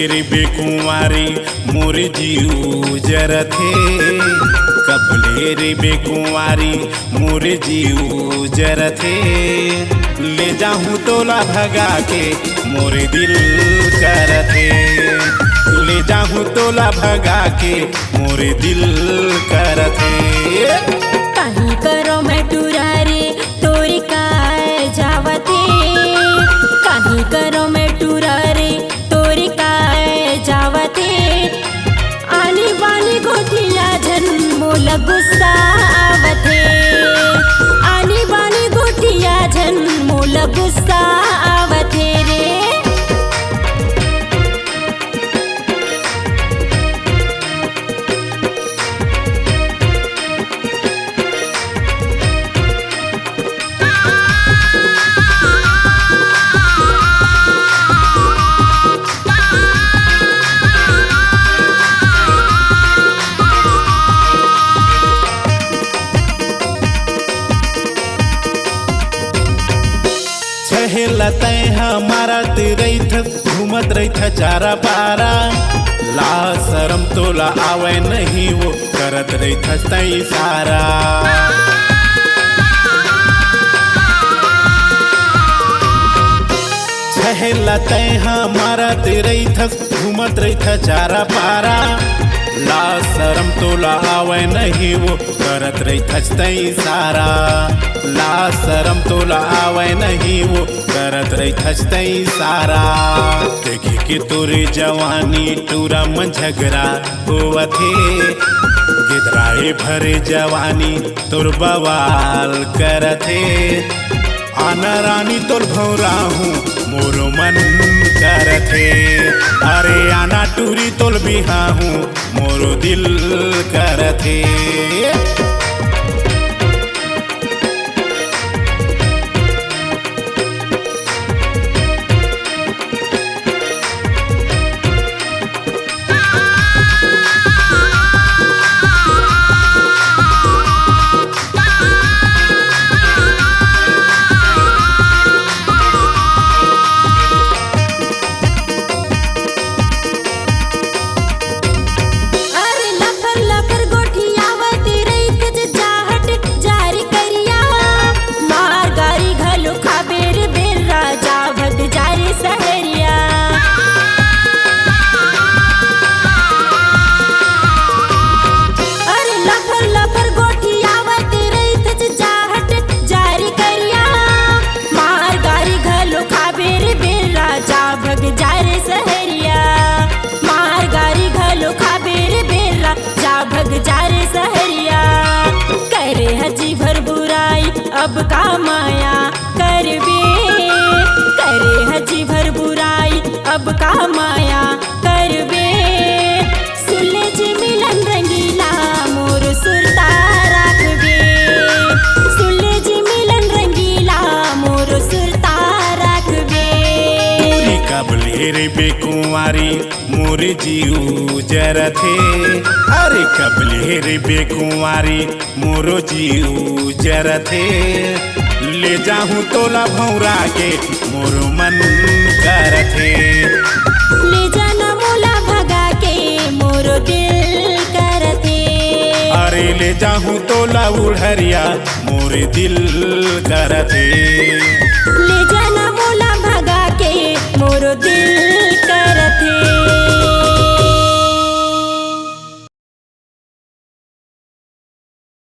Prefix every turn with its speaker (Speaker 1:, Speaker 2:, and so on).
Speaker 1: रे बेकुंवारी मोर जीव जरथे, कबले रे बेकुंवारी मोर जीव जरथे। ले जाहूँ तोला भगा के मोरे दिल करथे, ले जाहूँ तोला भगा के मोरे दिल करथे।
Speaker 2: कहीं करो मैं टुरारे तोरी काय जावते, कहीं करो मैं टुरारे तोरी काय जावते। आनी बानी गोठिया झन मोल गुस्सा आवथे, आनी बानी गोठिया झन मोल गुस्सा आवथे रे।
Speaker 1: लतै हमारा रही घूमत रही चारा पारा। ला शरम तोला आवे नहीं वो करत रही तई सारा। लतै हमारा रही घूमत रही चारा पारा। ला शरम तोला आवे नहीं वो करत रही तई सारा। ला शरम तोला आवे नहीं वो करत रही तई सारा। देखे कि तोरे जवानी टूरा मन झगड़ा होवथे, गिदराए भरे जवानी तोर बवाल करथे। आना रानी तोर भौरा हूँ मोर मन करथे, अरे आना टूरी तोल बिहा हूँ मोरो दिल करथे। अब का माया करबे, करे हजी भर बुराई अब का माया करबे। सुले जी मिलन रंगीला मोर सुरता राखबे, सुले जी मिलन रंगीला मोर सुरता राखबे। कबले रे बेकुंवारी मोर जीव जरथे, अरे कबले रे बेकुंवारी मोरो जीव जरथे। ले जाहूँ तोला भौरा के मोर मन करथे,
Speaker 2: ले जाना मोला भगा के मोर दिल करथे।
Speaker 1: अरे ले जाहूँ तोला उड़हरिया मोर दिल करथे,
Speaker 2: ले जाना मोला भगा के मोर दिल